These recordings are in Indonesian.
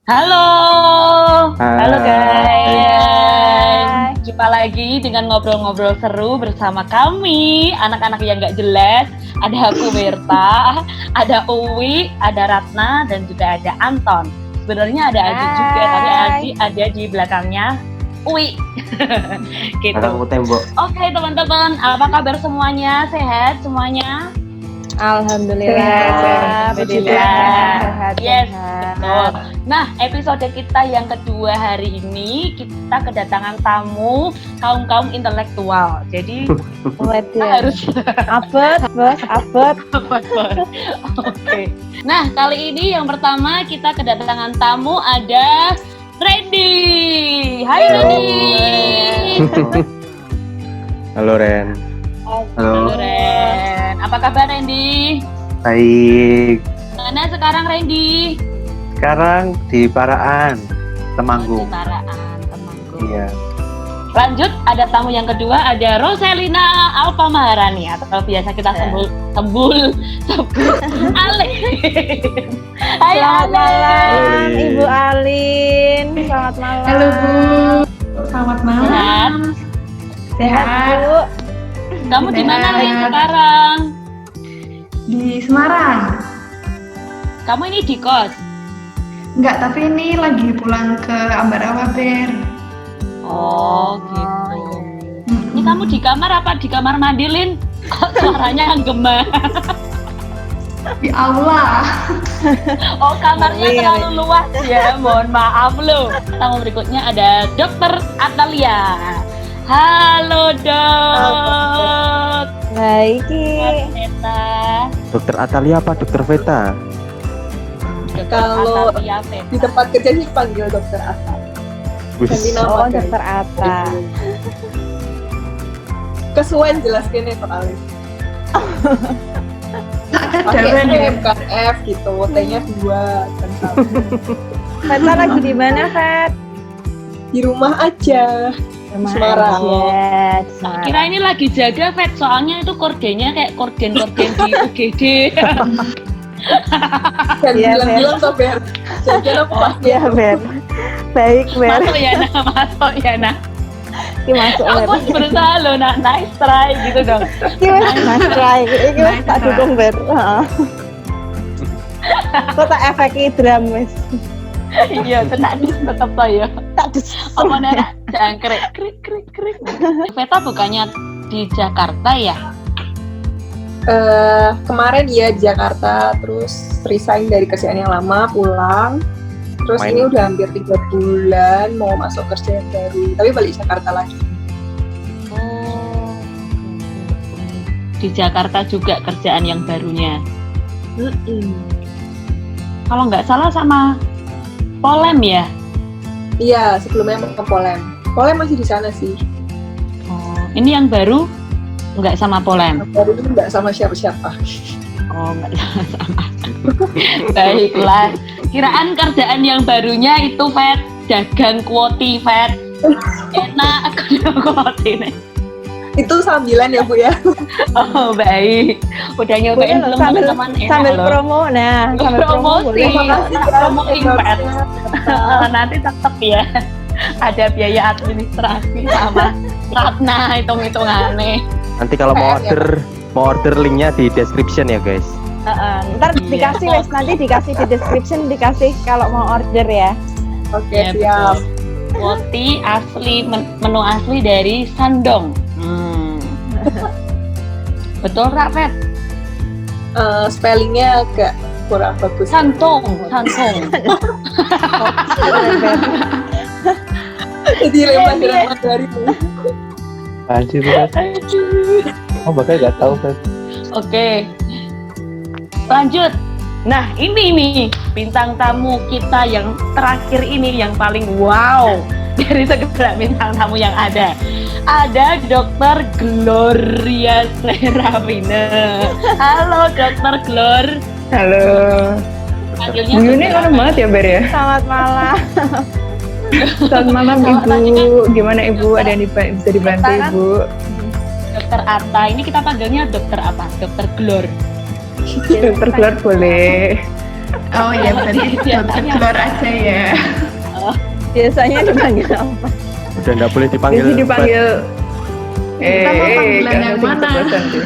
Halo, halo Hai. guys. Jumpa lagi dengan ngobrol-ngobrol seru bersama kami, anak-anak yang gak jelas. Ada aku Berta, ada Uwi, ada Ratna, dan juga ada Anton. Sebenarnya ada Aji juga, tapi Aji ada di belakangnya Uwi. Gitu. Aku tembok. Oke teman-teman, apa kabar semuanya? Sehat semuanya? Alhamdulillah. Alhamdulillah. Yes, betul. Nah, episode kita yang kedua hari ini kita kedatangan tamu kaum intelektual. Jadi kita harus Abet, bos, abet. Oke. Nah, kali ini yang pertama kita kedatangan tamu ada Randy. Hai Randy. Halo Ren. Halo Ren. Apa kabar Randy? Baik. Mana sekarang Randy? Sekarang di Paraan, Temanggung. Paraan, Temanggung. Iya. Lanjut, ada tamu yang kedua, ada Roselina Alfa Maharani atau biasa kita sebut Alin. Hai Selamat malam, Alin. Ibu Alin. Selamat malam. Halo Bu, selamat malam. Sehat, Bu? Kamu di mana Sehat. Lin sekarang? Di Semarang. Kamu ini di kos? Enggak, tapi ini lagi pulang ke Ambarawa Ber. Oh gitu. Ini kamu di kamar apa di kamar mandi Lin? Kok suaranya gema? Di aula. Oh kamarnya terlalu luas ya, mohon maaf loh. Tamu berikutnya ada Dokter Atalia. Halo Dok. Baik, Veta. Dokter Atalia apa Dokter Veta? Kalau Atalia Veta. di tempat kerja sih panggil dokter Ata. Wis. Ganti nama Oh, guys. Dokter Atta. Kesuwen jelaskan soalnya. Ada Pakai Ren. F kan F gitu, T-nya 2 kan sama. Veta lagi di mana, Vet? Di rumah aja. Semarang. Aja, di Nah, Semarang. kira ini lagi jaga Vet, soalnya itu kordennya kayak korden-korden di UGD. Dan Iya, bilang-bilang tuh Ber. Jajan apa pasti. Iya, Ber. Baik, Ber. Masuk ya nah. Iki masuk, Ber. Aku berusaha loh, nah nice try gitu dong. Iki wis Mas Rai. Iki wis tak dukung, Ber. Heeh. Kok tak efeki drum wis. Iya, tetap ya. Tak des. Apa nih? Jangan krik. Veta bukannya di Jakarta ya? Kemarin ya di Jakarta, terus resign dari kerjaan yang lama, pulang. Terus Main. ini udah hampir 3 bulan mau masuk kerja yang baru, tapi balik Jakarta lagi. Oh. Di Jakarta juga kerjaan yang barunya. Kalau nggak salah sama Polem ya? Iya, sebelumnya ke Polem. Polem masih di sana sih. Oh, ini yang baru nggak sama Polem? Baru ini nggak sama siapa-siapa. Oh, nggak sama. Baiklah. Kiraan kerjaan yang barunya itu Vet, dagang kuoti Vet. Enak aku kuoti nih. Itu sambilan ya Bu ya. Oh baik. Udah nyobain belum teman-teman? Enak Sambil loh. promo, nah, sambil promo Promosi. boleh. Promoin Vet. Nanti tetap ya ada biaya administrasi sama Ratna hitung-hitungannya. Nanti kalau mau order linknya di description ya guys. Ntar Iya. dikasih wes, nanti dikasih di description, dikasih kalau mau order ya. Oke, Ya, siap. betul. Roti asli, menu asli dari Shandong. Betul Rak Vet? Spellingnya agak kurang bagus. Santong. Jadi lempar dari Bu. Anjir Ren. Oh bakal nggak tahu kan. Oke. Lanjut. Nah, ini nih bintang tamu kita yang terakhir ini yang paling wow dari segala bintang tamu yang ada. Ada Dokter Gloria Seravina. Halo Dokter Glor. Halo. Panggilnya Bu Yuni Dokter kan apa? banget ya Ber ya. Selamat malam. Selamat malam Oh, tadi kan Ibu. Gimana Ibu? Ada yang bisa dibantu Dokter. Ibu? Dokter Atta. Ini kita panggilnya dokter apa? Dokter Glor. Dokter Glor boleh. Oh ya berarti dokter keluar aja ya. Biasanya dipanggil apa? Udah nggak boleh dipanggil. Jadi dipanggil Kita mau panggilan karena yang sing mana? ceplosan sih.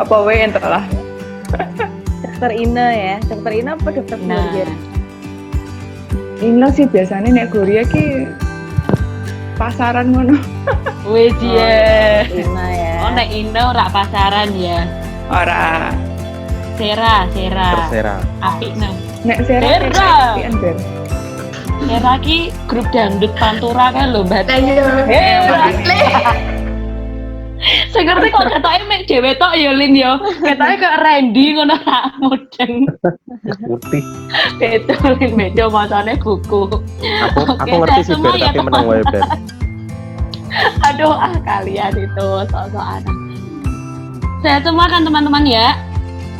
Apa wae entahlah. Dokter Ina ya. Dokter Ina apa dokter Nah, Gloria? Ino sih biasanya nek Gloria ki pasaran ngono. wes ya. Ina ya. Oh, nek Ino rak pasaran ya. Ora Sera. Terserah. Apik nah. nek Sera Sera. pian Ben. Sera ki grup dangdut Pantura kan lho, Mbak. Ayo. Saya ngerti kok ketoke mek dhewe tok ya Lin ya. Ketoke kok Randy ngono rak mudeng. Putih. Beto Lin bedo macane buku. Aku Oke, ngerti saya sih semua Ber, ya, tapi menang wae Ber. Aduh, kalian itu sok-sokan. Sehat semua kan teman-teman ya?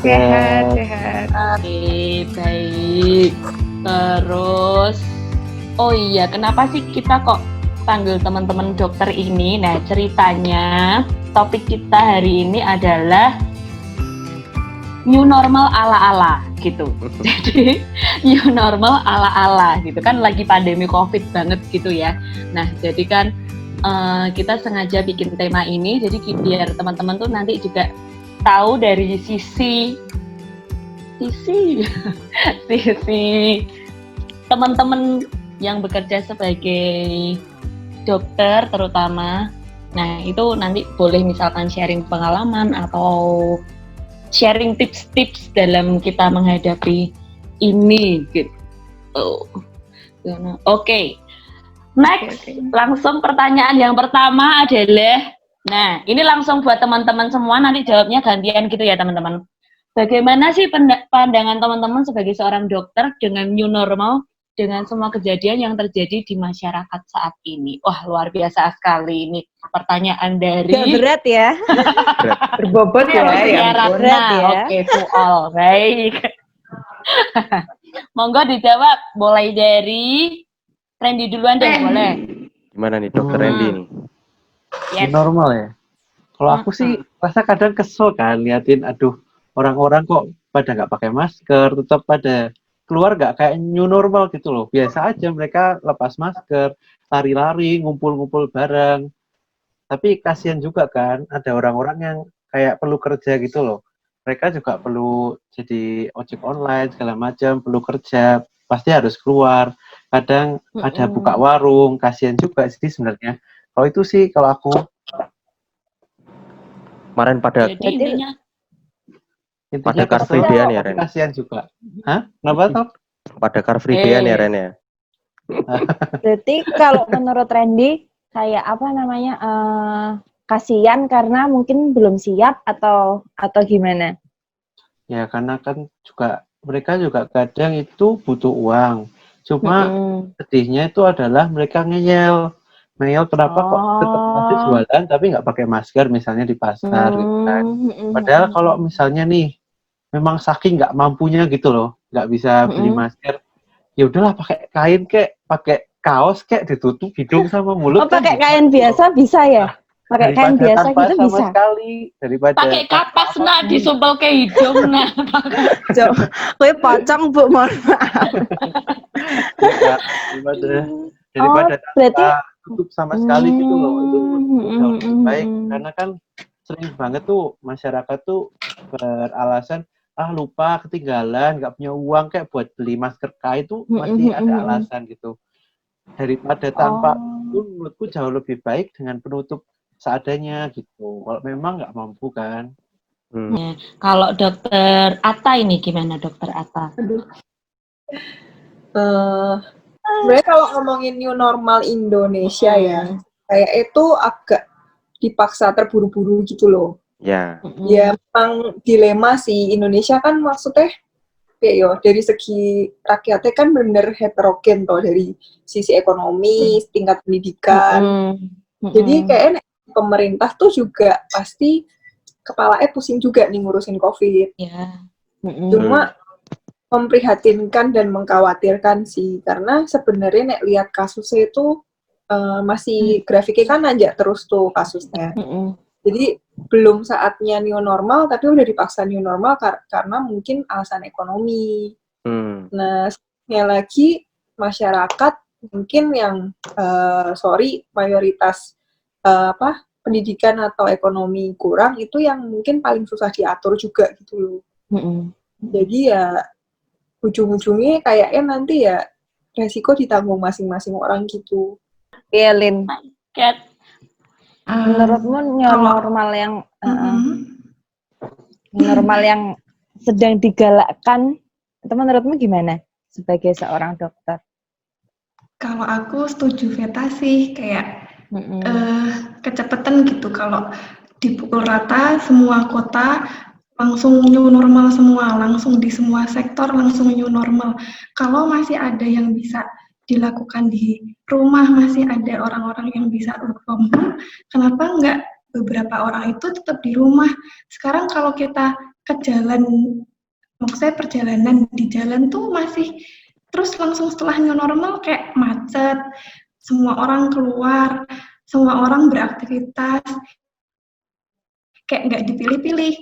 Sehat. Oke, baik. Terus, oh iya, kenapa sih kita kok panggil teman-teman dokter ini? Nah, ceritanya topik kita hari ini adalah new normal ala-ala gitu. Jadi, new normal ala-ala gitu kan, lagi pandemi COVID banget gitu ya. Nah, jadi kan kita sengaja bikin tema ini, jadi biar teman-teman tuh nanti juga tahu dari sisi teman-teman yang bekerja sebagai dokter terutama. Nah, itu nanti boleh misalkan sharing pengalaman atau sharing tips-tips dalam kita menghadapi ini gitu. Oke. Next, langsung pertanyaan yang pertama adalah, nah ini langsung buat teman-teman semua, nanti jawabnya gantian gitu ya teman-teman. Bagaimana sih pandangan teman-teman sebagai seorang dokter dengan new normal, dengan semua kejadian yang terjadi di masyarakat saat ini? Wah, luar biasa sekali ini pertanyaan dari... Gak berat ya. Berbobot ya Ya, ampun. berat ya. Oke, to all, baik. Monggo dijawab, mulai dari Randy duluan deh, boleh. Gimana nih Dokter Randy nih? Yes. Normal ya. Kalau aku sih rasa kadang kesel kan liatin, aduh orang-orang kok pada nggak pakai masker, tetap pada keluar nggak kayak new normal gitu loh. Biasa aja mereka lepas masker, lari-lari, ngumpul-ngumpul bareng. Tapi kasihan juga kan, ada orang-orang yang kayak perlu kerja gitu loh. Mereka juga perlu jadi ojek online segala macam, perlu kerja, pasti harus keluar. Kadang ada buka warung, kasihan juga sih sebenarnya. Kalau itu sih kalau aku Kemarin pada Jadi intinya pada Car Free Day-an ya Ren? kasihan juga. Hah? Kenapa toh? Pada Car Free Day-an ya Ren ya? Berarti kalau menurut Randy kayak apa namanya kasihan karena mungkin belum siap atau gimana? Ya karena kan juga mereka juga kadang itu butuh uang. Cuma sedihnya itu adalah mereka ngeyel kenapa kok tetap masih jualan tapi nggak pakai masker misalnya di pasar gitu kan. Padahal kalau misalnya nih memang saking nggak mampunya gitu loh, nggak bisa beli masker, ya udahlah pakai kain kek, pakai kaos kek, ditutup hidung sama mulut. Oh, pakai kain biasa bisa ya? Pakai kain biasa gitu sama bisa. sekali daripada pakai kapas nah disumpel ke hidung nah. Kowe pocong Bu, mohon maaf. daripada berarti tanpa tutup sama sekali gitu loh, itu jauh lebih baik karena kan sering banget tuh masyarakat tuh beralasan lupa ketinggalan, nggak punya uang kayak buat beli masker kain tuh masih ada alasan gitu. Daripada tanpa itu menurutku jauh lebih baik dengan penutup seadanya gitu. Kalau memang nggak mampu kan. Kalau dokter Atta ini gimana dokter Atta? Sebenarnya kalau ngomongin new normal Indonesia ya, kayak itu agak dipaksa terburu-buru gitu loh. Ya. Ya memang dilema sih, Indonesia kan maksudnya ya yo dari segi rakyatnya kan benar heterogen toh, dari sisi ekonomi, tingkat pendidikan. Jadi kayaknya pemerintah tuh juga pasti kepalanya pusing juga nih ngurusin COVID. Ya. Cuma memprihatinkan dan mengkhawatirkan sih, karena sebenarnya nek lihat kasusnya itu masih grafiknya kan nanjak terus tuh kasusnya. Jadi belum saatnya new normal, tapi udah dipaksa new normal karena mungkin alasan ekonomi. Nah, sekali lagi masyarakat mungkin yang mayoritas pendidikan atau ekonomi kurang itu yang mungkin paling susah diatur juga gitu loh. Jadi ya ujung-ujungnya kayaknya nanti ya resiko ditanggung masing-masing orang gitu. Iya, Lin. Cat. Menurutmu new kalau- normal yang normal yang sedang digalakkan itu menurutmu gimana sebagai seorang dokter? Kalau aku setuju Veta sih, kayak kecepatan gitu. Kalau dipukul rata semua kota langsung new normal semua, langsung di semua sektor langsung new normal. Kalau masih ada yang bisa dilakukan di rumah, masih ada orang-orang yang bisa work from home, kenapa enggak beberapa orang itu tetap di rumah? Sekarang kalau kita ke jalan, maksudnya perjalanan di jalan tuh masih terus langsung setelah new normal kayak macet, semua orang keluar, semua orang beraktivitas, kayak nggak dipilih-pilih.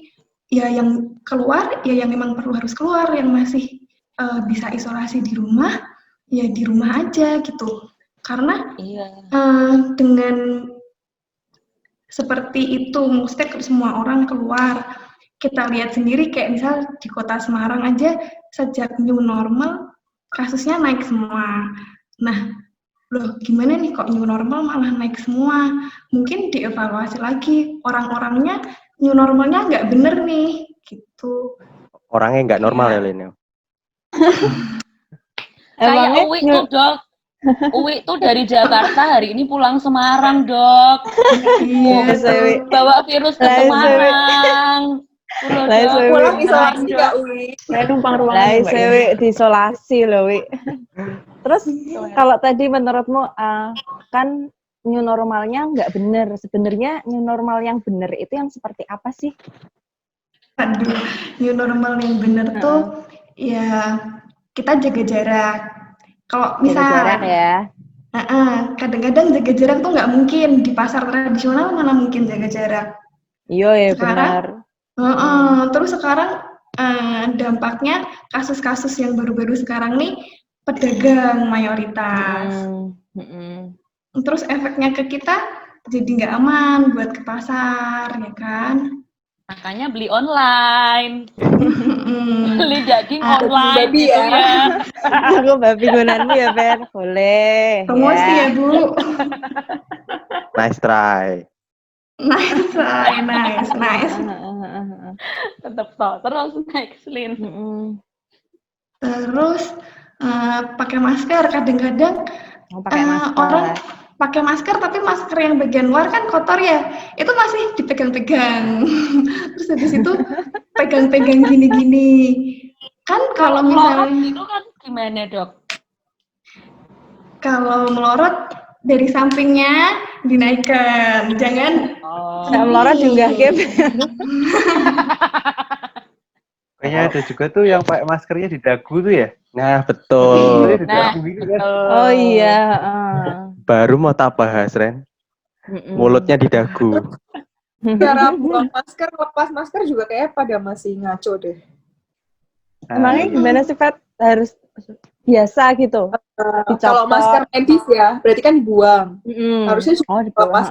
Ya yang keluar, ya yang memang perlu harus keluar, yang masih bisa isolasi di rumah, ya di rumah aja gitu. Karena dengan seperti itu, maksudnya semua orang keluar, kita lihat sendiri kayak misal di kota Semarang aja sejak new normal kasusnya naik semua. Nah, loh gimana nih kok new normal malah naik semua? Mungkin dievaluasi lagi, orang-orangnya new normalnya nggak bener nih, gitu. Orangnya nggak normal ya, Lin? Kayak Uwi tuh, Dok. Uwi tuh dari Jakarta hari ini pulang Semarang, Dok. Iya, tuh. Bawa virus ke Semarang. Pulang isolasi nggak, Wi? Saya numpang ruangan Lah, Mbak ya. Wi, diisolasi loh, Wi. Terus kalau tadi menurutmu kan new normalnya nggak bener. Sebenarnya new normal yang bener itu yang seperti apa sih? Aduh, new normal yang bener tuh ya kita jaga jarak. Kalau misal Jaga jarak ya. kadang-kadang jaga jarak tuh nggak mungkin di pasar tradisional, mana mungkin jaga jarak. Iya ya Sekarang, benar. Terus sekarang dampaknya kasus-kasus yang baru-baru sekarang nih pedagang mayoritas. Terus efeknya ke kita jadi nggak aman buat ke pasar, ya kan? Makanya beli online. Beli daging online babi gitu ya. ya. Aku babi gunanmu ya, Ben. Boleh. Promosi ya, Bu. Nice try. Nice. Tetep toh, terus next, Lin. Terus pakai masker, kadang-kadang Pakai masker. orang pakai masker tapi masker yang bagian luar kan kotor ya, itu masih dipegang-pegang. Terus habis itu pegang-pegang gini-gini. Kan kalau Melorot misalnya itu kan gimana, Dok? kalau melorot dari sampingnya dinaikkan, jangan Saya melorot juga, Kip. Kayaknya ada juga tuh yang pakai maskernya di dagu tuh ya. Nah, betul. Di dagu gitu kan. Oh iya. Baru mau tak bahas, Ren. Mulutnya di dagu. Cara buang masker, lepas masker juga kayak pada masih ngaco deh. Emangnya gimana sih, Fat? Harus biasa gitu? Kalau masker medis ya, berarti kan dibuang. Harusnya juga lepas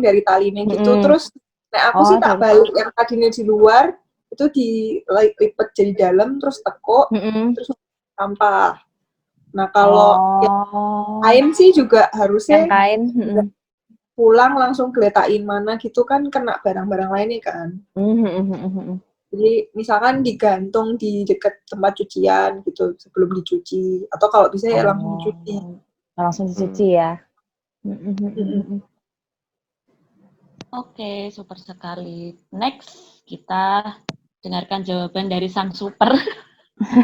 dari talinya gitu. Terus aku sih tak balik yang tadinya di luar, itu dilipet jadi dalam, terus tekuk, terus sampah. Nah kalau yang kain sih juga harusnya yang kain pulang langsung geletain mana gitu kan, kena barang-barang lainnya kan. Jadi misalkan digantung di dekat tempat cucian gitu sebelum dicuci, atau kalau bisa ya langsung dicuci. Langsung dicuci ya. Oke, super sekali. Next, kita dengarkan jawaban dari sang super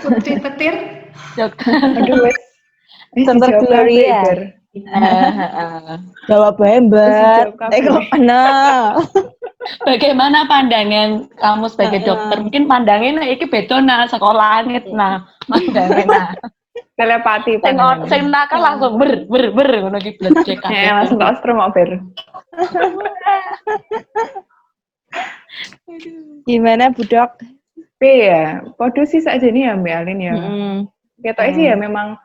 putri petir. dokter. Aduh, Dokter Gloria. Jawab hebat. Bagaimana pandangan kamu sebagai dokter? Mungkin pandangannya iki beda nah sekolah langit nah pandangannya. Telepati Sing nakal langsung ber ngono ki bledek langsung tak strum ber. Gimana Budok? Ya, podo sih sakjane ya Mbak Alin ya. Ketoknya sih ya memang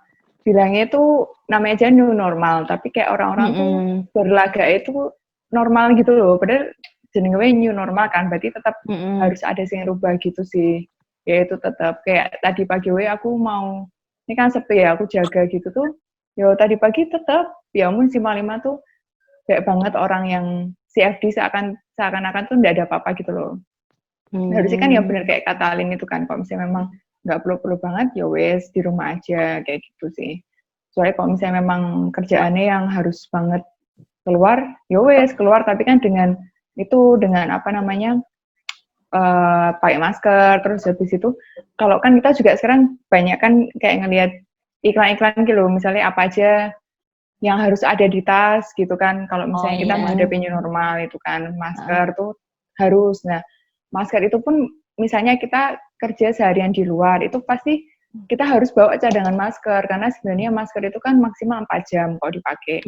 bilangnya itu namanya aja new normal, tapi kayak orang-orang tuh berlaga itu normal gitu loh. Padahal jenenge new normal kan, berarti tetap harus ada yang rubah gitu sih. Yaitu tetap kayak tadi pagi aku mau, ini kan Sabtu ya, aku jaga gitu tuh. Ya tadi pagi tetap, ya ampun si Malima tuh kayak banget orang yang CFD seakan-akan tuh nggak ada apa-apa gitu loh. Harusnya kan ya bener kayak kata Alin itu kan, kalau misalnya memang nggak perlu-perlu banget, ya wes di rumah aja kayak gitu sih. Soalnya kalau misalnya memang kerjaannya yang harus banget keluar, ya wes keluar, tapi kan dengan apa namanya, pakai masker, terus habis itu, kalau kan kita juga sekarang banyak kan kayak ngelihat iklan-iklan gitu loh, misalnya apa aja yang harus ada di tas gitu kan, kalau misalnya kita menghadapi new normal itu kan, masker tuh harus. Nah, masker itu pun misalnya kita kerja seharian di luar, itu pasti kita harus bawa cadangan masker, karena sebenarnya masker itu kan maksimal 4 jam kalau dipakai.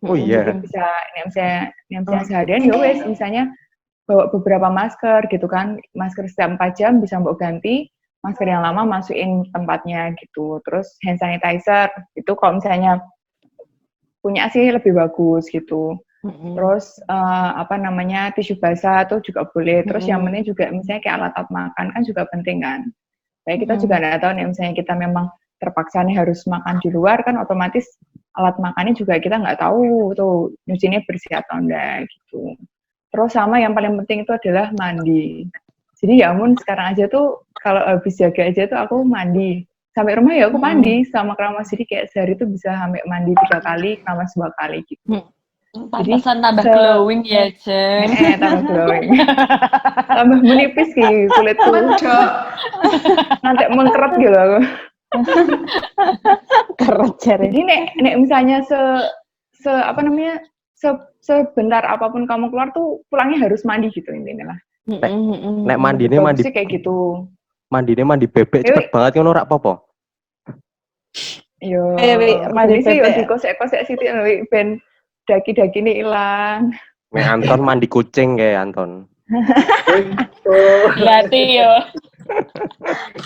Oh iya. Jadi bisa, misalnya seharian ya wes, misalnya bawa beberapa masker gitu kan, masker setiap 4 jam bisa mbok ganti, masker yang lama masukin tempatnya gitu. Terus hand sanitizer, itu kalau misalnya punya sih lebih bagus gitu. Terus apa namanya, tisu basah tuh juga boleh. Terus yang penting juga misalnya kayak alat makan kan juga penting kan. Kayak kita juga nggak tahu nih, misalnya kita memang terpaksa nih harus makan di luar kan, otomatis alat makannya juga kita nggak tahu tuh nyucinya bersih atau enggak gitu. Terus sama yang paling penting itu adalah mandi. Jadi ya ampun, sekarang aja tuh kalau habis jaga aja tuh aku mandi. Sampai rumah ya aku mandi sama keramas, jadi kayak sehari tuh bisa sampai mandi 3 kali, keramas 2 kali gitu. Pantesan tambah glowing ya, Jen. Tambah glowing. Tambah menipis sih kulitku. Nanti mengkeret gitu aku. Keret jare. Jadi nek misalnya apa namanya, sebentar apapun kamu keluar tuh pulangnya harus mandi gitu intinya lah. Nek mandine mandi kayak gitu. Mandine mandi bebek cepet banget ngono ora apa-apa. Yo, mandi sih yo bebek. dikosek-kosek sithik ben daki-dakine ilang. Nek Anton mandi kucing kayak Anton. Berarti yo.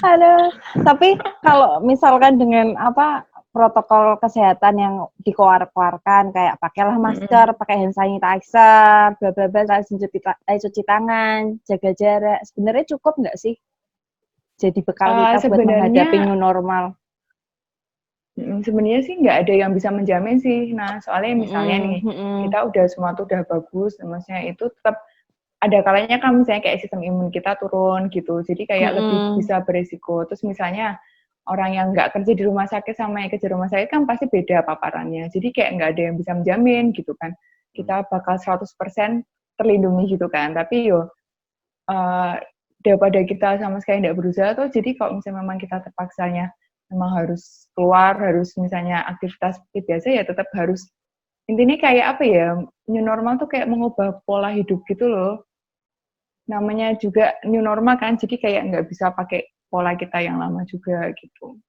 Aduh, tapi kalau misalkan dengan apa protokol kesehatan yang dikeluarkan kayak pakailah masker, pakai hand sanitizer, bla bla bla, cuci tangan, jaga jarak, sebenarnya cukup nggak sih? Jadi bekal kita buat menghadapi new normal. Sebenarnya sih nggak ada yang bisa menjamin sih. Nah, soalnya misalnya nih, kita udah semua tuh udah bagus, maksudnya itu tetap ada kalanya kan misalnya kayak sistem imun kita turun gitu, jadi kayak lebih bisa beresiko. Terus misalnya orang yang nggak kerja di rumah sakit sama yang kerja di rumah sakit kan pasti beda paparannya. Jadi kayak nggak ada yang bisa menjamin gitu kan. Kita bakal 100% terlindungi gitu kan. Tapi daripada kita sama sekali nggak berusaha tuh, jadi kalau misalnya memang kita terpaksanya memang harus keluar, harus misalnya aktivitas seperti biasa, ya tetap harus. Intinya kayak apa ya, new normal tuh kayak mengubah pola hidup gitu loh. Namanya juga new normal kan, jadi kayak nggak bisa pakai pola kita yang lama juga gitu.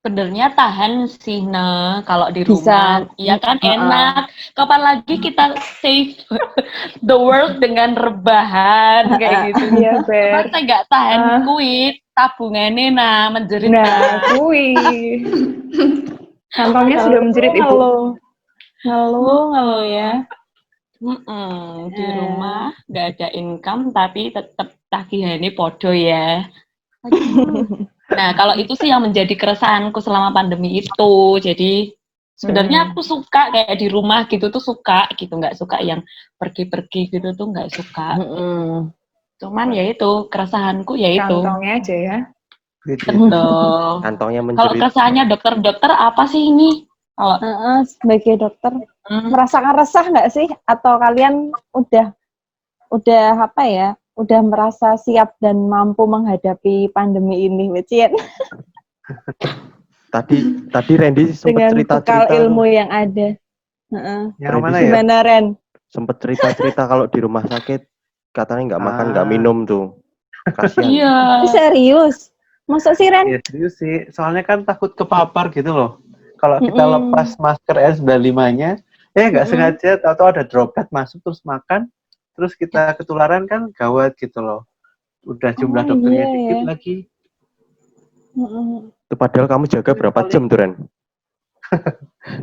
Sebenarnya tahan sih, kalau di rumah. Iya kan, enak. Kapan lagi kita save the world dengan rebahan kayak gitu. Iya, Ber. Masa nggak tahan kuit, tabungannya menjerit. Nah, kuit. Kantongnya sudah menjerit, Ibu. Ngeluh ya. Di rumah nggak ada income tapi tetap tagihannya podo ya. Nah, kalau itu sih yang menjadi keresahanku selama pandemi itu. Jadi sebenarnya aku suka kayak di rumah gitu tuh suka gitu, nggak suka yang pergi-pergi gitu tuh nggak suka. Cuman ya itu keresahanku ya itu. Kantongnya aja ya. Betul. Kantongnya menjerit. Kalau keresahannya dokter apa sih ini? Kalau sebagai dokter merasakan resah nggak sih? Atau kalian udah apa ya? Udah merasa siap dan mampu menghadapi pandemi ini, Wecien? Tadi Randy sempat cerita-cerita. Dengan ilmu yang ada. Yang mana ya? Gimana, Ren? Sempat cerita-cerita kalau di rumah sakit katanya nggak makan, nggak minum tuh. Kasihan. Iya. Serius? Masa sih, Ren? Ya serius sih, soalnya kan takut kepapar gitu loh. Kalau kita lepas masker N95-nya, nggak sengaja tahu ada droplet masuk terus makan, terus kita ketularan kan gawat gitu loh. Udah jumlah dokternya dikit lagi. Itu padahal kamu jaga berapa jam tuh, Ren?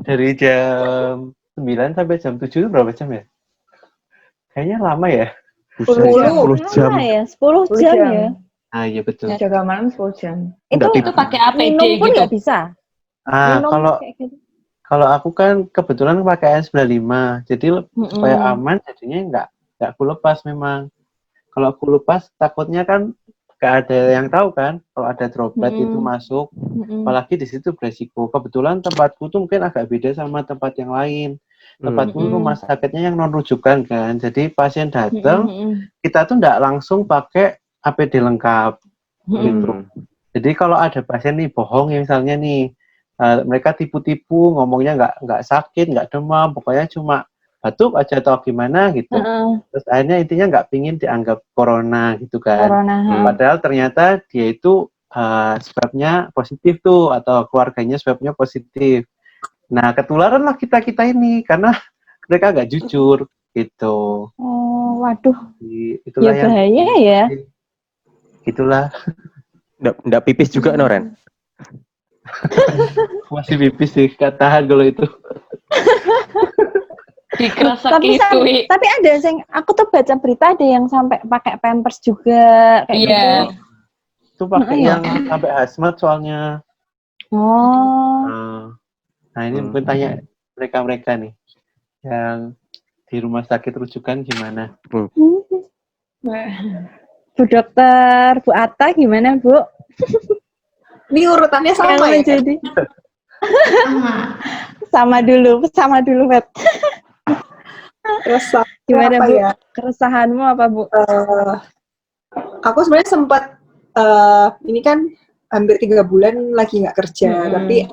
Dari jam 9 sampai jam 7 itu berapa jam ya? Kayaknya lama ya. 10 jam. Lama ya, 10 jam ya. Ah iya betul. Jaga malam 10 jam. Itu pakai APD minum pun gitu. nggak bisa. Kalau gitu. kalau aku kan kebetulan pakai N95, jadi supaya aman jadinya nggak aku lepas memang. Kalau aku lepas takutnya kan nggak ada yang tahu kan kalau ada droplet itu masuk, apalagi di situ beresiko. Kebetulan tempatku tuh mungkin agak beda sama tempat yang lain. Tempatku rumah sakitnya yang non rujukan kan, jadi pasien datang kita tuh nggak langsung pakai APD lengkap gitu. Jadi kalau ada pasien nih bohong ya misalnya nih, mereka tipu-tipu ngomongnya nggak sakit, nggak demam, pokoknya cuma batuk aja atau gimana gitu. Terus akhirnya intinya nggak pingin dianggap corona gitu kan. Padahal ternyata dia itu swabnya positif tuh atau keluarganya swabnya positif. Nah ketularan lah kita ini karena mereka nggak jujur gitu. Oh waduh. Itulah ya bahaya ya. Gitulah. Nggak pipis juga, Noren? Masih pipis sih, gak tahan kalau itu. Tapi ada yang aku tuh baca berita ada yang sampai pakai pampers juga kayak gitu. Itu pakai yang sampai hazmat soalnya. Nah ini mungkin tanya mereka nih yang di rumah sakit rujukan gimana? Bu dokter, Bu Atta gimana Bu? Ini urutannya sama ya? Jadi sama dulu Bet. Resah. Gimana Bu? Ya? Keresahanmu apa Bu? Aku sebenarnya sempat ini kan hampir 3 bulan lagi nggak kerja, tapi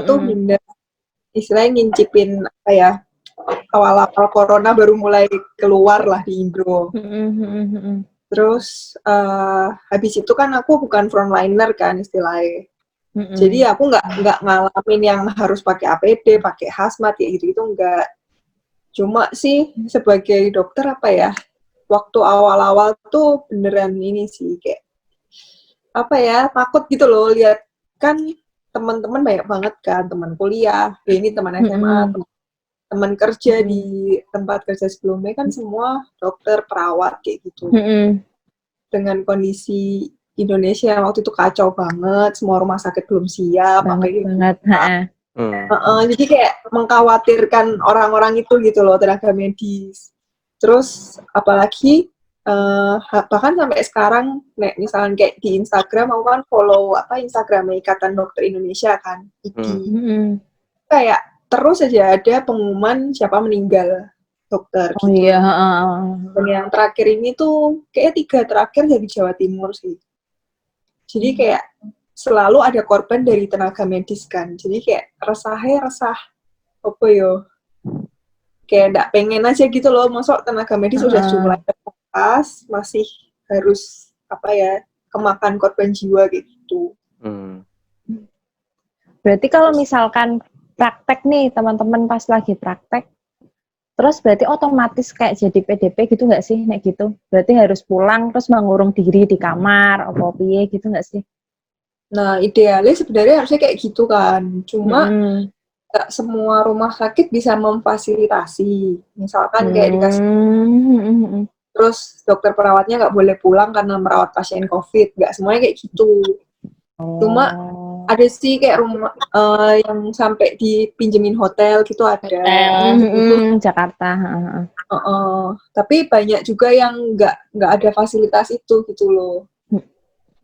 tuh bener istilahnya ngincipin apa ya, awal-awal corona baru mulai keluar lah di Indo. Terus habis itu kan aku bukan frontliner kan istilahnya. Jadi aku nggak ngalamin yang harus pakai APD, pakai hazmat ya gitu enggak. Cuma sih sebagai dokter apa ya, waktu awal-awal tuh beneran ini sih kayak apa ya, takut gitu loh lihat kan teman-teman banyak banget kan, teman kuliah, ini teman SMA, teman kerja di tempat kerja sebelumnya kan semua dokter, perawat kayak gitu. Dengan kondisi Indonesia waktu itu kacau banget, semua rumah sakit belum siap, banget. Jadi kayak mengkhawatirkan orang-orang itu gitu loh, tenaga medis. Terus apalagi bahkan sampai sekarang, misalnya kayak di Instagram, aku kan follow Instagramnya Ikatan Dokter Indonesia kan, IDI. Kayak terus aja ada pengumuman siapa meninggal dokter. Oh gitu. Iya. Dan yang terakhir ini tuh kayak 3 terakhir dari Jawa Timur sih. Jadi kayak selalu ada korban dari tenaga medis kan. Jadi kayak resah apa yo. Kayak nggak pengen aja gitu loh, masuk tenaga medis udah jumlah terbatas, masih harus kemakan korban jiwa gitu. Berarti kalau misalkan praktek nih teman-teman pas lagi praktek, terus berarti otomatis kayak jadi PDP gitu nggak sih, gitu? Berarti harus pulang terus mengurung diri di kamar, apa piye gitu nggak sih? Nah idealnya sebenarnya harusnya kayak gitu kan, cuma nggak semua rumah sakit bisa memfasilitasi. Misalkan kayak dikasih terus dokter perawatnya nggak boleh pulang karena merawat pasien COVID, nggak semuanya kayak gitu. Cuma ada sih kayak rumah yang sampai dipinjemin hotel gitu ada. Jakarta. Tapi banyak juga yang nggak ada fasilitas itu gitu loh.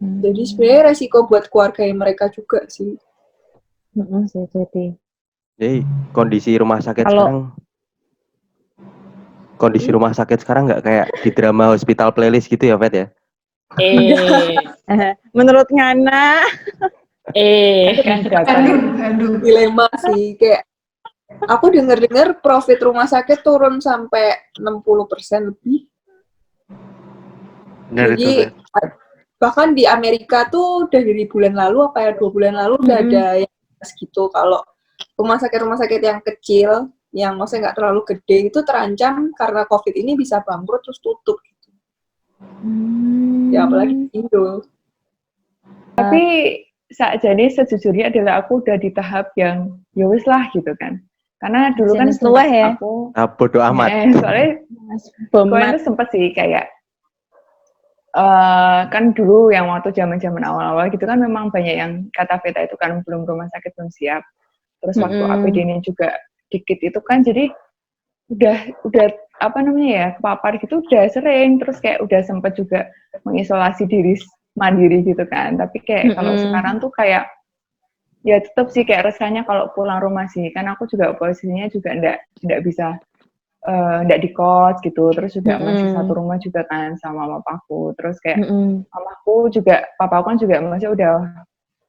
Jadi sebenarnya resiko buat keluarga mereka juga sih. Jadi kondisi rumah sakit sekarang nggak kayak di drama Hospital Playlist gitu ya, Fet ya? Menurut Ngana. Aduh, dilema sih. Kayak aku dengar profit rumah sakit turun sampai 60% lebih. Jadi bahkan di Amerika tuh udah dari bulan lalu 2 bulan lalu udah ada yang gitu kalau rumah sakit yang kecil yang maksudnya nggak terlalu gede itu terancam karena COVID ini bisa bangkrut terus tutup gitu. Ya apalagi di Indo. Tapi jadi sejujurnya adalah aku udah di tahap yang ya wis lah gitu kan. Karena dulu kan sempat ya. aku bodo amat. Soalnya gue itu sempet sih kayak kan dulu yang waktu zaman awal-awal gitu kan memang banyak yang kata Veta itu kan belum rumah sakit belum siap. Terus waktu APD-nya juga dikit itu kan jadi udah apa namanya ya kepapar gitu udah sering terus kayak udah sempet juga mengisolasi diri mandiri gitu kan. Tapi kayak kalau sekarang tuh kayak ya tetap sih kayak rasanya kalau pulang rumah sih kan aku juga posisinya juga enggak bisa enggak di kos gitu terus juga masih satu rumah juga kan sama papaku terus kayak mamaku juga papaku kan juga masih udah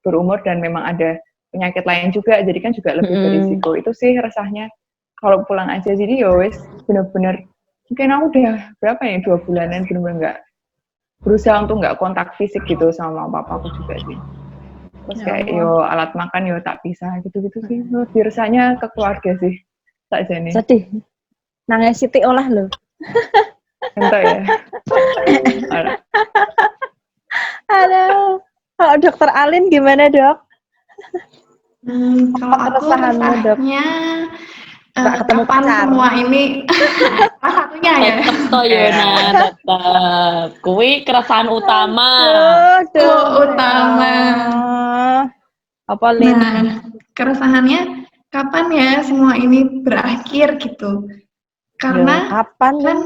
berumur dan memang ada penyakit lain juga jadi kan juga lebih berisiko itu sih rasanya kalau pulang aja jadi ya wes bener-bener mungkin aku udah berapa ya 2 bulanan bener-bener nggak berusaha untuk nggak kontak fisik gitu sama papaku juga sih. Terus kayak yo alat makan yo tak pisah gitu-gitu sih. Lebih rasanya ke keluarga sih. Tak jane. Sedih. Nangis Siti olah lho. Entah ya. Aduh. Kalau Dokter Alin gimana, Dok? Kalau aku resahnya ketemu kapan pacar. semua ini salah satunya ya. Tetep Yona, tetep. Kuwi keresahan utama. Utama. Apa Lin? Nah, keresahannya kapan ya semua ini berakhir gitu. Karena kapan kan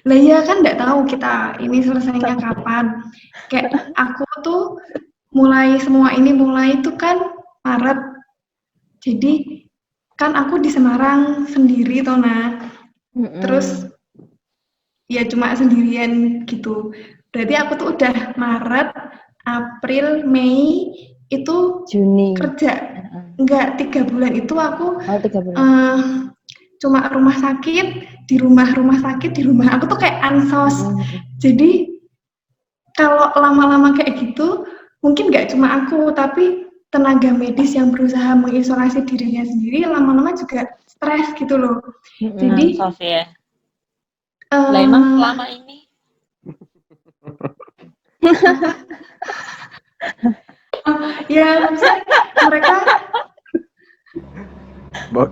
lah ya kan nggak tahu kita ini selesainya kapan. Kayak aku tuh mulai itu kan Maret. Jadi kan aku di Semarang sendiri toh terus ya cuma sendirian gitu. Berarti aku tuh udah Maret, April, Mei itu Juni kerja. Enggak, 3 bulan itu aku 3 bulan. Cuma rumah sakit di rumah sakit di rumah. Aku tuh kayak ansos. Jadi kalau lama-lama kayak gitu mungkin nggak cuma aku tapi tenaga medis yang berusaha mengisolasi dirinya sendiri lama-lama juga stres gitu loh. Jadi ya. Lah emang selama ini ya mereka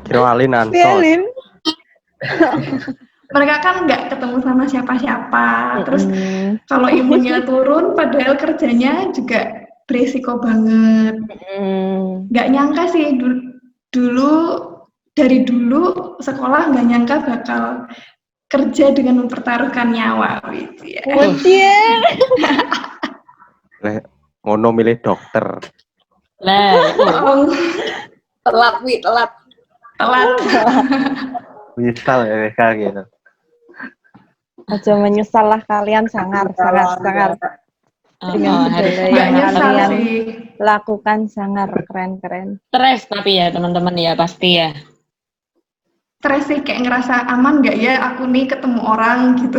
kira Alin ansos. Mereka kan nggak ketemu sama siapa-siapa. Terus kalau imunnya turun padahal kerjanya juga beresiko banget. Nggak nyangka sih dari dulu sekolah nggak nyangka bakal kerja dengan mempertaruhkan nyawa gitu ya. Ngono milih dokter. Telat. Misal ya kayak gitu. Aja menyesal lah kalian sangar. Dengan yang kalian lakukan sangar keren. Stres tapi ya teman-teman ya pasti ya. Stres sih kayak ngerasa aman nggak ya aku nih ketemu orang gitu.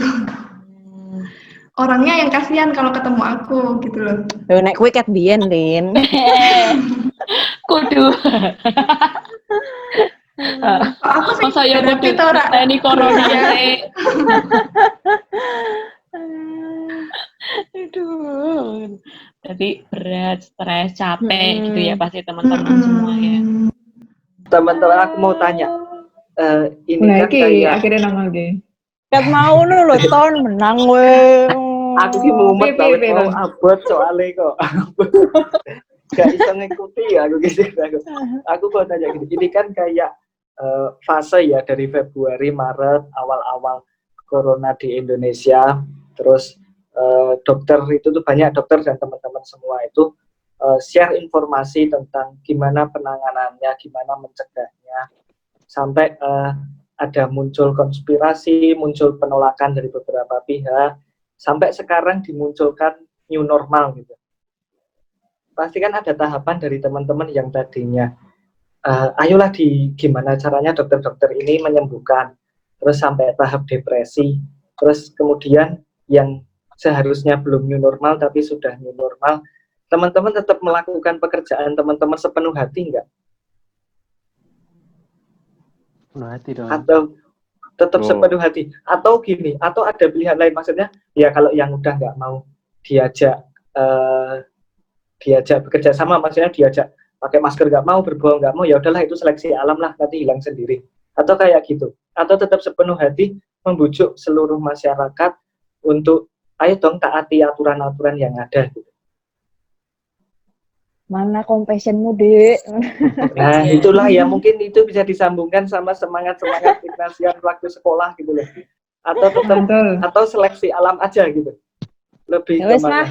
Orangnya yang kasihan kalau ketemu aku gitu loh. Nek kuwi ket biyen, Lin. Kudu. Aku sih saya kudu ini corona sih. Aduh. Jadi berat, stres, capek gitu ya pasti teman-teman semua ya. Teman-teman aku mau tanya. Ini kan kayak akhirnya nongol deh. Kat mau lho ton menang we. Aku ki mumet banget mau abot soalnya kok. Gak bisa ngikuti ya aku gitu. Aku mau tanya gitu. Ini kan kayak fase ya dari Februari, Maret, awal-awal corona di Indonesia. Terus dokter itu tuh banyak dokter dan teman-teman semua itu share informasi tentang gimana penanganannya, gimana mencegahnya. Sampai ada muncul konspirasi, muncul penolakan dari beberapa pihak, sampai sekarang dimunculkan new normal gitu. Pasti kan ada tahapan dari teman-teman yang tadinya, ayolah gimana caranya dokter-dokter ini menyembuhkan, terus sampai tahap depresi, terus kemudian yang seharusnya belum new normal tapi sudah new normal, teman-teman tetap melakukan pekerjaan teman-teman sepenuh hati nggak? Penuh hati dong. Atau tetap sepenuh hati? Atau gini, atau ada pilihan lain, maksudnya ya kalau yang udah nggak mau diajak bekerja sama, maksudnya diajak pakai masker nggak mau, berbohong nggak mau, ya udahlah itu seleksi alam lah, nanti hilang sendiri. Atau kayak gitu, atau tetap sepenuh hati membujuk seluruh masyarakat untuk ayo dong taati aturan-aturan yang ada gitu. Mana compassionmu, Dek? Nah, itulah ya, mungkin itu bisa disambungkan sama semangat-semangat Ignatian waktu sekolah gitu loh. Atau tetap atau seleksi alam aja gitu. Lebih Ya wis kemana? lah,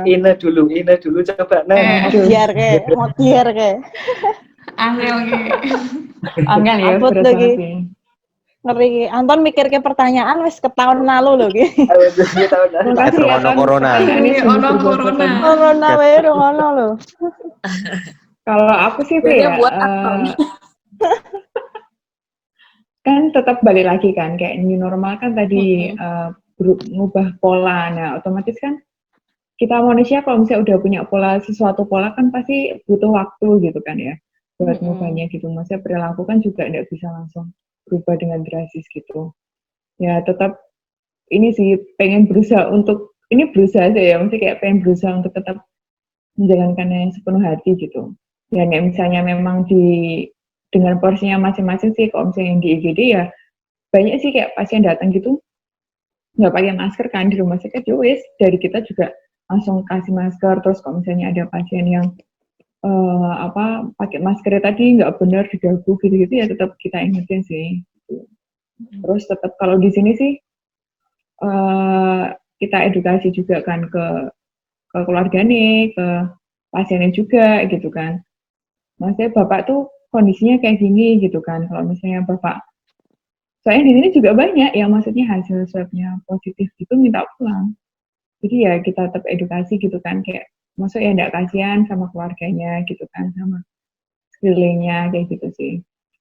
Ine dulu coba. Nah, Modiar ke. Angel gitu. Angel ya, Abot berat lagi. banget sih. Ngeri. Anton mikir ke pertanyaan wis ke tahun lalu loh ki. Makasih ya, Ono Ton. corona. Pertanyaannya Ini sungguh ono berbobot, corona. Ton. Corona wae dong ono loh. Kalau aku sih Biasanya ya, buat Anton. kan tetap balik lagi kan, kayak new normal kan tadi ngubah pola. Nah, otomatis kan kita manusia kalau misalnya udah punya sesuatu pola kan pasti butuh waktu gitu kan ya, buat ngubahnya gitu. Maksudnya perilaku kan juga nggak bisa langsung berubah dengan drastis gitu. Ya tetap ini sih pengen berusaha aja ya, maksudnya kayak pengen berusaha untuk tetap menjalankannya sepenuh hati gitu. Ya misalnya memang dengan porsinya masing-masing sih, kalau misalnya yang di IGD ya banyak sih kayak pasien datang gitu nggak pakai masker kan di rumah sakit, wis dari kita juga langsung kasih masker. Terus kalau misalnya ada pasien yang pakai maskernya tadi nggak benar digagu gitu-gitu ya tetap kita ingetin sih. Terus tetap kalau di sini sih kita edukasi juga kan ke keluarga nih, ke pasiennya juga gitu kan. Maksudnya bapak tuh kondisinya kayak gini gitu kan. Kalau misalnya bapak, soalnya di sini juga banyak yang maksudnya hasil swabnya positif gitu minta pulang. Jadi ya kita tetap edukasi gitu kan, kayak maksudnya enggak kasihan sama keluarganya gitu kan, sama sekelilingnya kayak gitu sih.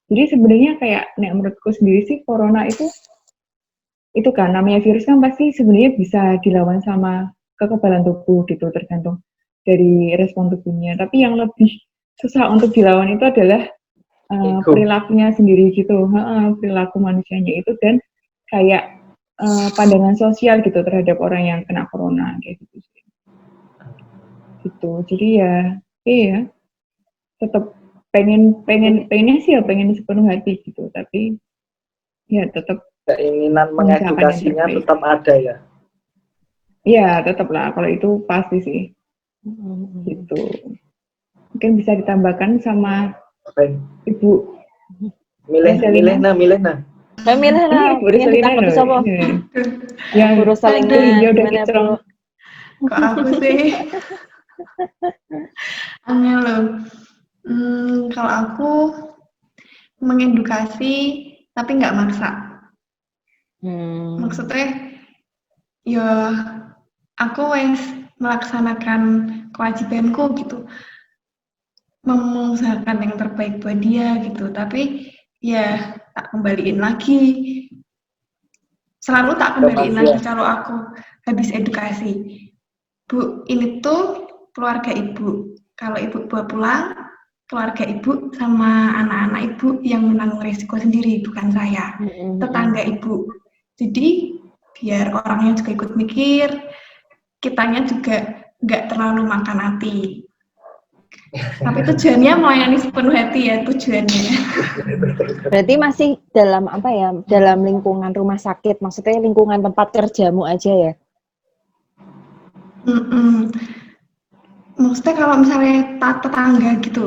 Jadi sebenarnya kayak menurutku sendiri sih corona itu kan namanya virus kan pasti sebenarnya bisa dilawan sama kekebalan tubuh gitu, tergantung dari respon tubuhnya. Tapi yang lebih susah untuk dilawan itu adalah perilakunya sendiri gitu, perilaku manusianya itu, dan kayak pandangan sosial gitu terhadap orang yang kena corona kayak gitu sih. Gitu. Jadi ya tetap pengennya sih ya pengen sepenuh hati gitu, tapi ya tetap keinginan mengedukasinya tetap ada ya. Iya, tetap lah, kalau itu pasti sih. Gitu. Mungkin bisa ditambahkan sama Ibu milih nah. Saya milih lah, ingin ditangkap siapa? Yang Guru salingan, dia udah gimana kecong. Kok aku sih? Angel loh. Kalau aku mengedukasi tapi nggak maksa. Maksudnya, ya aku wes melaksanakan kewajibanku gitu, mengusahakan yang terbaik buat dia gitu. Tapi ya tak kembaliin lagi. Selalu tak kembaliin lagi kalau aku habis edukasi. Bu, ini tuh keluarga ibu. Kalau ibu bawa pulang, keluarga ibu sama anak-anak ibu yang menanggung risiko sendiri, bukan saya. Tetangga ibu. Jadi biar orangnya juga ikut mikir, kitanya juga nggak terlalu makan hati. Tapi tujuannya melayani sepenuh hati ya tujuannya. Berarti masih dalam dalam lingkungan rumah sakit, maksudnya lingkungan tempat kerjamu aja ya? Maksudnya kalau misalnya tetangga gitu.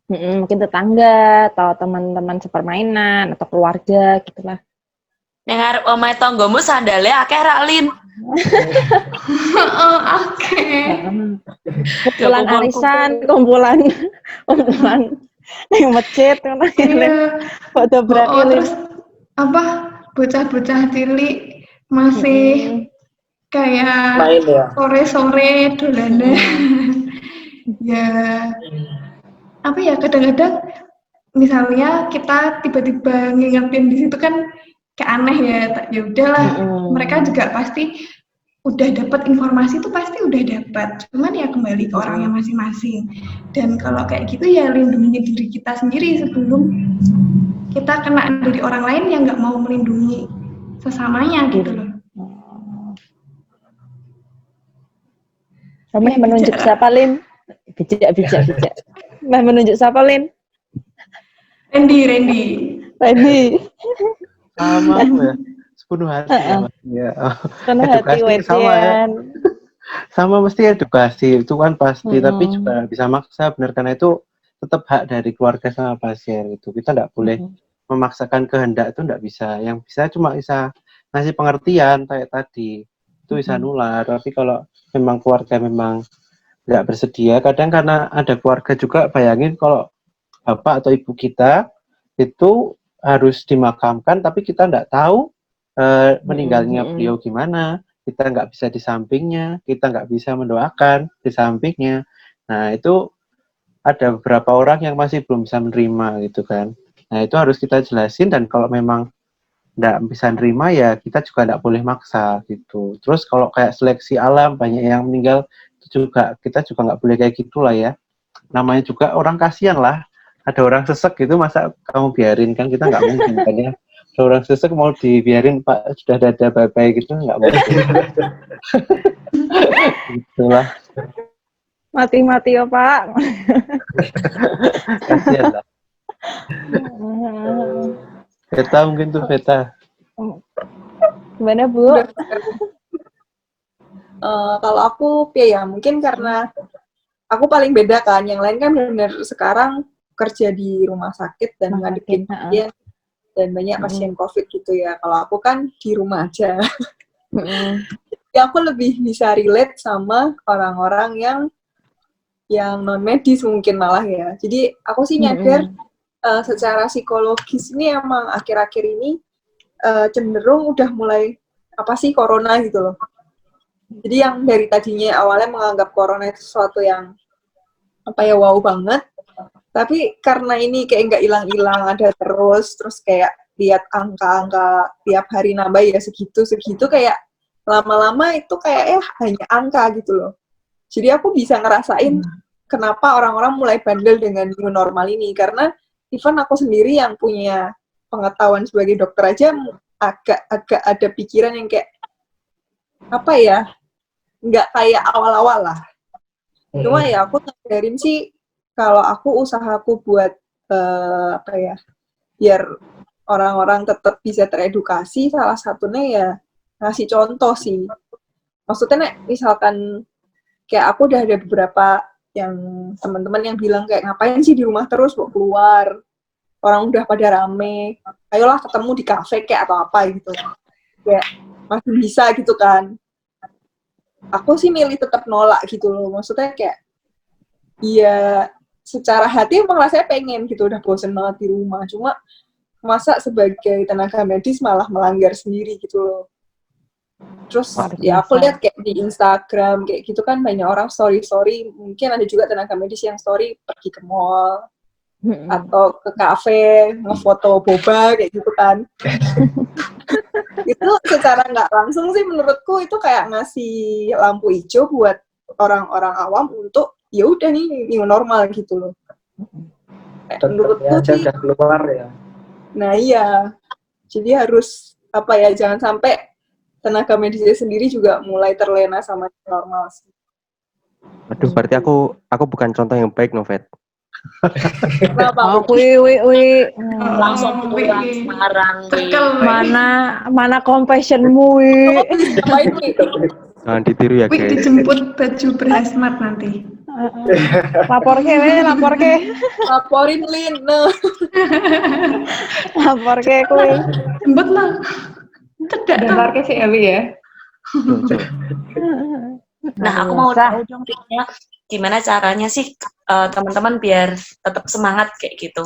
Mungkin tetangga atau teman-teman sepermainan atau keluarga gitulah. Yang ngarep omahe tanggomu sandale akeh rak Lin. Oke. Kumpulan arisan, kumpulan yang masjid kan foto berarti terus bocah-bocah cilik masih kayak sore-sore dolanan. Ya kadang-kadang misalnya kita tiba-tiba ngingetin di situ kan kayak aneh ya udahlah. Mereka juga pasti udah dapat informasi itu pasti udah dapat, cuman ya kembali ke orangnya masing-masing. Dan kalau kayak gitu ya lindungi diri kita sendiri sebelum kita kena dari orang lain yang nggak mau melindungi sesamanya gitu loh. Kamu menunjuk siapa, Lin? Bijak. Menunjuk siapa, Lin? Randy. Sama aku ya, sepenuh hati ya. Sepenuh hati sama ya. Sama mesti edukasi itu kan pasti, tapi juga bisa maksa benar, karena itu tetap hak dari keluarga sama pasien itu. Kita nggak boleh memaksakan kehendak, itu nggak bisa. Yang bisa cuma bisa ngasih pengertian kayak tadi, itu bisa nular. Tapi kalau memang keluarga memang nggak bersedia, kadang karena ada keluarga juga, bayangin kalau bapak atau ibu kita itu harus dimakamkan, tapi kita nggak tahu meninggalnya beliau gimana, kita nggak bisa di sampingnya, kita nggak bisa mendoakan di sampingnya. Nah itu ada beberapa orang yang masih belum bisa menerima gitu kan. Nah itu harus kita jelasin, dan kalau memang nggak bisa menerima ya kita juga nggak boleh maksa gitu. Terus kalau kayak seleksi alam banyak yang meninggal itu juga, kita juga nggak boleh kayak gitulah ya. Namanya juga orang kasihan lah. Ada orang sesek gitu, masa kamu biarin, kan kita nggak mungkin kan ya. Ada orang sesek mau dibiarin, Pak sudah ada bye-bye gitu, nggak mungkin. Itulah. Mati ya Pak. Kasihan lah. Veta mungkin tuh Veta. Gimana Bu? Kalau aku ya mungkin karena aku paling beda kan, yang lain kan benar-benar sekarang kerja di rumah sakit dan ngadepin pasien dan banyak pasien COVID gitu ya. Kalau aku kan di rumah aja. Ya aku lebih bisa relate sama orang-orang yang non medis mungkin malah ya. Jadi aku sih nyadar secara psikologis ini emang akhir-akhir ini cenderung udah mulai apa sih corona gitu loh. Jadi yang dari tadinya awalnya menganggap corona itu sesuatu yang apa ya wow banget, tapi karena ini kayak nggak hilang-hilang, ada terus kayak lihat angka-angka tiap hari nambah ya segitu kayak lama-lama itu kayak hanya angka gitu loh. Jadi aku bisa ngerasain kenapa orang-orang mulai bandel dengan new normal ini, karena even aku sendiri yang punya pengetahuan sebagai dokter aja agak ada pikiran yang kayak apa ya, nggak kayak awal-awal lah. Cuma ya aku nyadarin sih kalau aku usahaku buat apa ya, biar orang-orang tetap bisa teredukasi, salah satunya ya ngasih contoh sih. Maksudnya misalkan kayak aku udah ada beberapa yang teman-teman yang bilang kayak ngapain sih di rumah terus, mau keluar, orang udah pada rame, ayolah ketemu di kafe kayak atau apa gitu, kayak masih bisa gitu kan. Aku sih milih tetap nolak gitu loh, maksudnya kayak iya secara hati emang rasanya pengen gitu, udah bosen banget di rumah, cuma masa sebagai tenaga medis malah melanggar sendiri gitu loh. Terus ya aku lihat kayak di Instagram kayak gitu kan banyak orang story, mungkin ada juga tenaga medis yang story pergi ke mall atau ke kafe ngefoto boba kayak gitu kan. Itu secara nggak langsung sih menurutku itu kayak ngasih lampu hijau buat orang-orang awam untuk ya udah nih new normal gitu loh. Menurutku sih udah keluar ya. Nah iya, jadi harus apa ya, jangan sampai tenaga medisnya sendiri juga mulai terlena sama normal sih. Aduh, berarti aku bukan contoh yang baik, Novet. Kenapa? Wi. Langsung pulang sekarang. Mana compassionmu, Wi? Jangan ditiru ya, guys. Dijemput baju berhasmat nanti. Lapor ke. Laporin Lin, no. Lapor ke kuwi. Jemput lah. Cedak Lapor ke si Eli ya. Nah, aku mau tahu dong, Rina, gimana caranya sih teman-teman biar tetap semangat kayak gitu.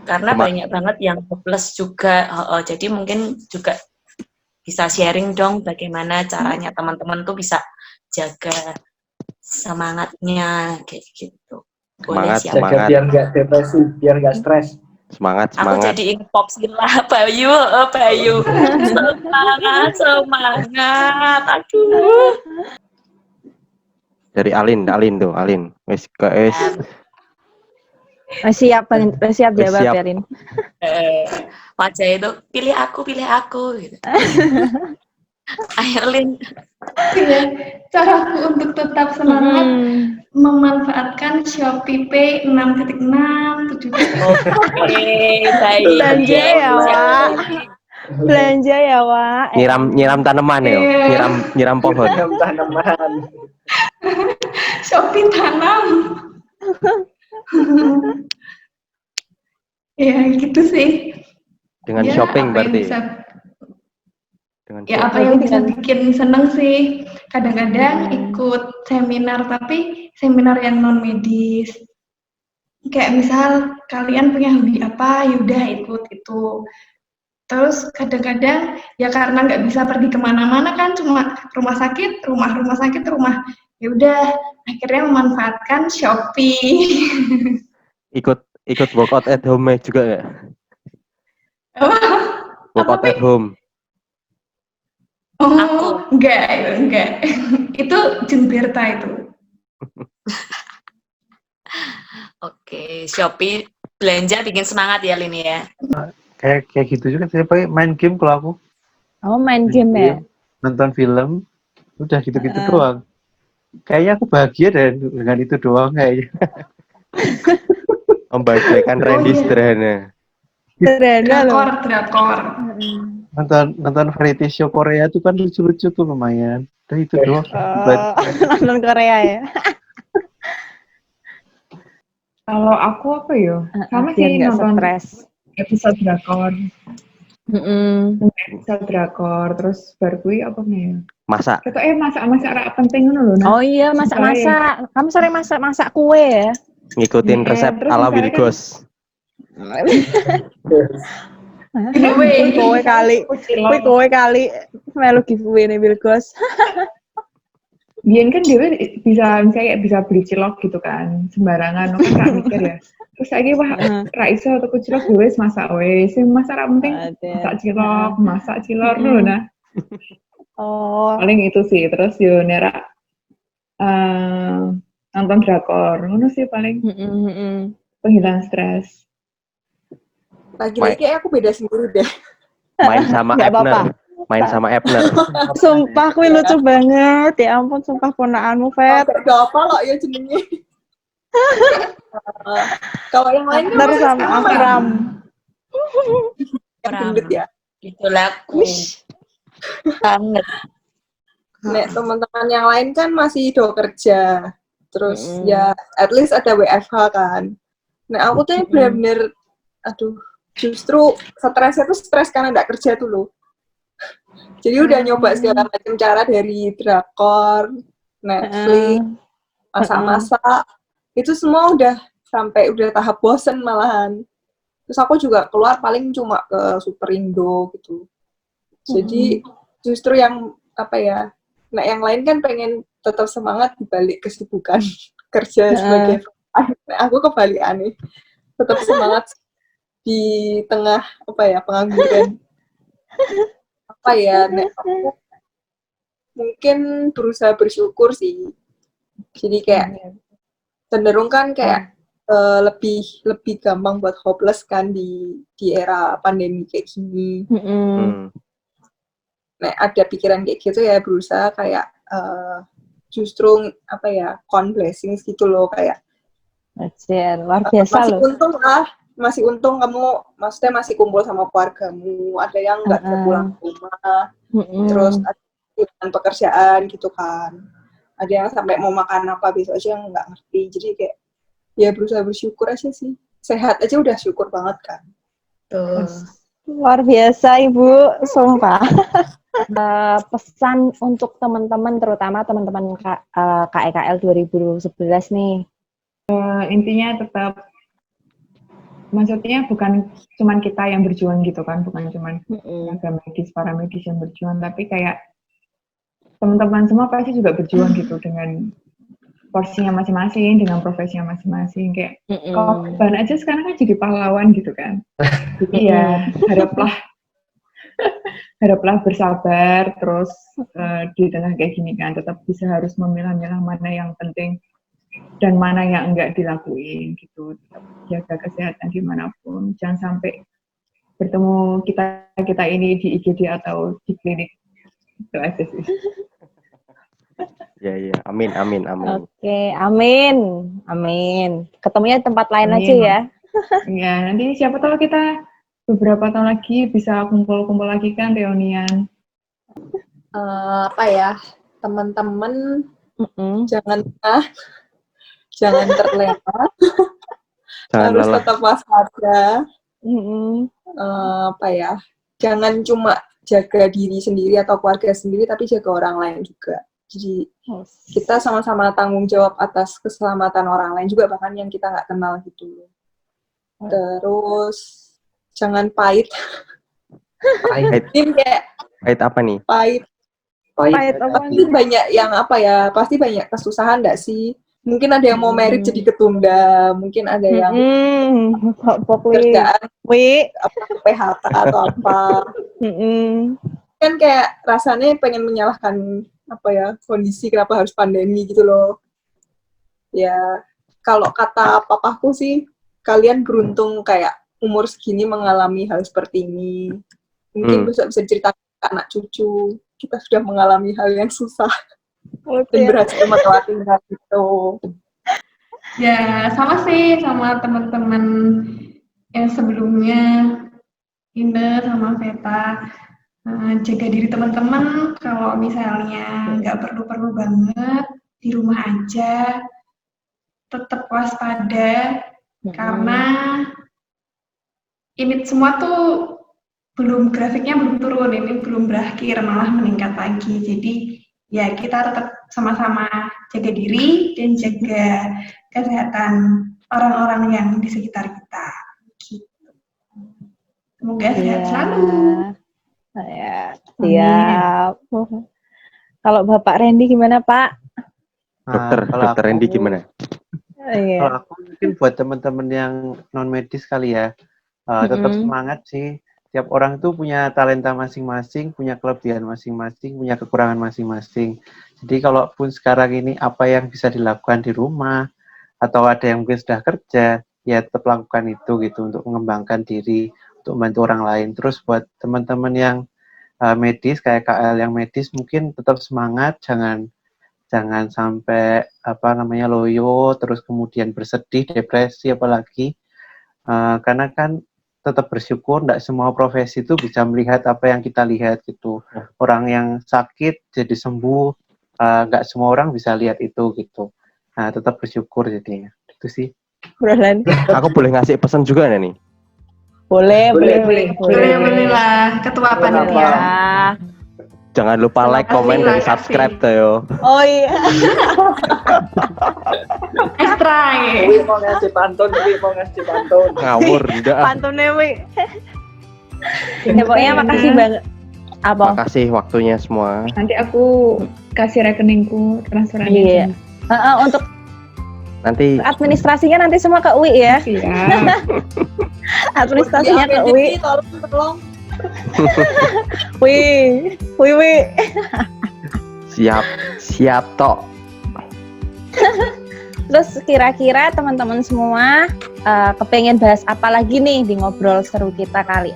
Karena banyak banget yang plus juga, jadi mungkin juga bisa sharing dong bagaimana caranya teman-teman tuh bisa jaga semangatnya kayak gitu. Boleh Semangat, siapa? Jaga biar nggak depresi, biar nggak stres. Semangat, Aku semangat. jadi pop lah, Bayu. Semangat. Aduh. Dari Alin tuh, Alin. Wis Siap jawab, siap. Erin. Wajah itu pilih aku gitu. Ayo Lin. Ya, caraku untuk tetap semangat memanfaatkan Shopee Pay 6.6, 7.6. Oke, baik. Belanja ya, Wak. Belanja ya, Wak. Nyiram tanaman ya, Iya. nyiram pohon. Tanam tanaman. Shopee tanam. Ya gitu sih. Dengan Ya, shopping apa yang berarti. bisa Dengan Ya apa yang bisa bikin seneng sih, kadang-kadang ikut seminar tapi seminar yang non medis. Kayak misal kalian punya hobi apa, yaudah ikut itu. Terus kadang-kadang ya karena nggak bisa pergi kemana-mana kan, cuma rumah sakit, rumah. Yaudah akhirnya memanfaatkan Shopee. ikut workout at home juga ya? Workout at home. Oh, enggak. Itu Junberta itu. Oke, Shopee belanja bikin semangat ya Lini ya. Kayak gitu juga sih, pakai main game kalau aku. Oh, main game ya? Nonton film, udah gitu-gitu doang. Kayaknya aku bahagia dengan itu doang kayaknya. Membahagiakan Randy sederhana. Drakor. Nonton variety show Korea tuh kan lucu-lucu tuh lumayan. Udah itu doang. Nonton Korea ya? Kalau aku apa ya? Sama Biar sih nggak nonton stres. episode drakor. Episode drakor, terus baru gue apa nih ya? Masak. Masak rak penting ngono lho. Oh iya, masak-masak. Kamu sering masak kue ya? Ngikutin resep ala Wilgos. Kowe kali melu giveaway nih Wilgos. Biyen kan dia bisa beli cilok gitu kan, sembarangan kan gak mikir ya. Terus saiki wah ra iso tuku cilok wis masak wis. Sing masak ra penting masak cilor lho nah. Oh. Paling itu sih, terus yo nerak nonton drakor. Ngono sih paling. Penghilang stres. Lagi-lagi aku beda sendiri deh. Main sama Ebner. Main sama Ebner. Sumpah kuwi lucu banget. Ya ampun, sumpah ponakanmu, Fet. Gak apa lah ya jenenge. Kalau yang lain kan Terus sama Akram. Gendut ya. Itulah aku. Banget. Nek teman-teman yang lain kan masih do kerja. Terus ya at least ada WFH kan. Nah aku tuh bener-bener justru stresnya tuh stres karena nggak kerja tuh loh. Jadi udah nyoba segala macam cara dari drakor, Netflix, masak-masak, itu semua udah tahap bosen malahan. Terus aku juga keluar paling cuma ke Superindo gitu. Jadi justru yang nah yang lain kan pengen tetap semangat dibalik kesibukan kerja sebagai aku kebalikannya, tetap semangat di tengah pengangguran. Aku mungkin berusaha bersyukur sih. Jadi kayak cenderung kan kayak lebih gampang buat hopeless kan di era pandemi kayak gini. Nah, ada pikiran kayak gitu ya, berusaha kayak justru count blessings gitu loh, kayak luar biasa loh. Masih untung kamu maksudnya masih kumpul sama keluargamu, ada yang nggak pulang ke rumah, terus ada yang pekerjaan gitu kan, ada yang sampai mau makan apa besok aja yang nggak ngerti, jadi kayak ya berusaha bersyukur aja sih, sehat aja udah syukur banget kan. Luar biasa Ibu, sumpah. Pesan untuk teman-teman, terutama teman-teman KEKL 2011 nih. Intinya tetap, maksudnya bukan cuman kita yang berjuang gitu kan, bukan cuman tenaga medis, para medis yang berjuang, tapi kayak teman-teman semua pasti juga berjuang gitu dengan porsinya masing-masing dengan profesinya masing-masing kayak korban aja sekarang kan jadi pahlawan gitu kan. Jadi ya haraplah bersabar terus di tengah kayak gini kan tetap bisa harus memilah-milah mana yang penting dan mana yang enggak dilakuin gitu. Tetap jaga kesehatan dimanapun, jangan sampai bertemu kita ini di IGD atau di klinik. Itu aja sih. Ya, amin. Oke, amin. Ketemunya di tempat lain aja ya. Ya, nanti siapa tahu kita beberapa tahun lagi bisa kumpul-kumpul lagi kan, reunian. Teman-teman, jangan terlena, harus tetap waspada. Jangan cuma jaga diri sendiri atau keluarga sendiri, tapi jaga orang lain juga. Jadi kita sama-sama tanggung jawab atas keselamatan orang lain juga, bahkan yang kita nggak kenal gitu. Terus jangan pahit. Pahit apa nih? Pahit pasti banyak yang pasti banyak kesusahan nggak sih? Mungkin ada yang mau merit jadi ketunda, mungkin ada yang kerjaan PHK atau apa. Kan kayak rasanya pengen menyalahkan kondisi kenapa harus pandemi gitu loh. Ya kalau kata papaku sih, kalian beruntung kayak umur segini mengalami hal seperti ini. Mungkin besok bisa ceritakan ke anak cucu, kita sudah mengalami hal yang susah. Dan berhasil melewati hal itu. Ya, sama sih sama teman-teman yang sebelumnya, Ine sama Veta. Jaga diri teman-teman, kalau misalnya nggak perlu-perlu banget, di rumah aja. Tetap waspada, karena ini semua tuh grafiknya belum turun, ini belum berakhir, malah meningkat lagi. Jadi ya kita tetap sama-sama jaga diri dan jaga kesehatan orang-orang yang di sekitar kita. Gitu. Semoga sehat selalu. Ya, siap. Kalau Bapak Randy gimana, Pak? Dokter Randy gimana? Kalau aku mungkin buat teman-teman yang non medis kali ya, tetap semangat sih. Tiap orang tuh punya talenta masing-masing, punya kelebihan masing-masing, punya kekurangan masing-masing. Jadi kalaupun sekarang ini apa yang bisa dilakukan di rumah, atau ada yang mungkin sudah kerja, ya tetap lakukan itu gitu untuk mengembangkan diri, untuk membantu orang lain. Terus buat teman-teman yang medis, kayak KL yang medis, mungkin tetap semangat, jangan sampai loyo, terus kemudian bersedih, depresi apalagi, karena kan tetap bersyukur, tidak semua profesi itu bisa melihat apa yang kita lihat gitu. Orang yang sakit jadi sembuh, nggak semua orang bisa lihat itu gitu. Nah, tetap bersyukur jadinya. Itu sih. Aku boleh ngasih pesan juga nih? Boleh lah, ketua panitia. Jangan lupa like, komen, dan subscribe tuh yo. Oh iya. Ekstra. Mau ngasih pantun. Ngawur enggak. Pantunnya, Wi. Ya pokoknya makasih banget. Apa? Makasih waktunya semua. Nanti aku kasih rekeningku, transferannya. Iya. Untuk nanti administrasinya nanti semua ke Uwi ya. Iya. Administrasinya ke Uwi. Tolong. Wi. Siap tok. Terus kira-kira teman-teman semua kepengen bahas apa lagi nih di ngobrol seru kita kali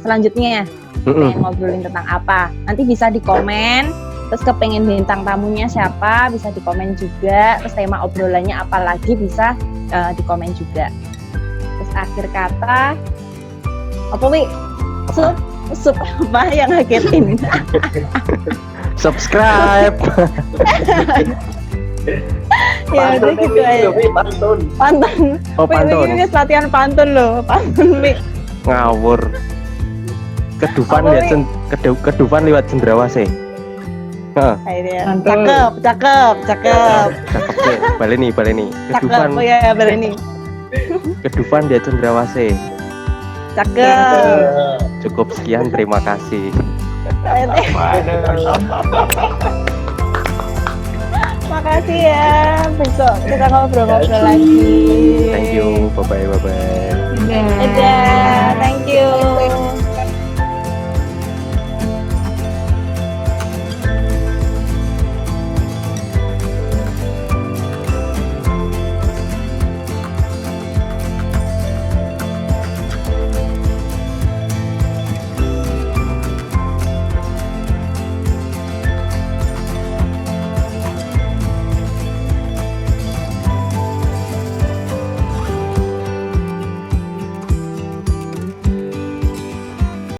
selanjutnya? Pengen ngobrolin tentang apa? Nanti bisa di komen. Terus kepengen bintang tamunya siapa? Bisa di komen juga. Terus tema obrolannya apa lagi? Bisa di komen juga. Terus akhir kata apa, Wi? Sup apa yang ngagetin? Subscribe. Ya udah gitu aja. Pantun. Oh, pantun. Ini latihan pantun loh. Pantun, Wi. Ngawur. Kedufan lewat cendrawasih. Cakep. Baleni. Cakep, oh ya, baleni. Kedufan dia cendrawasih. Cakep. Cukup sekian, terima kasih. Makasih ya. Besok kita ngobrol-ngobrol lagi. Thank you. Bye-bye. Dadah.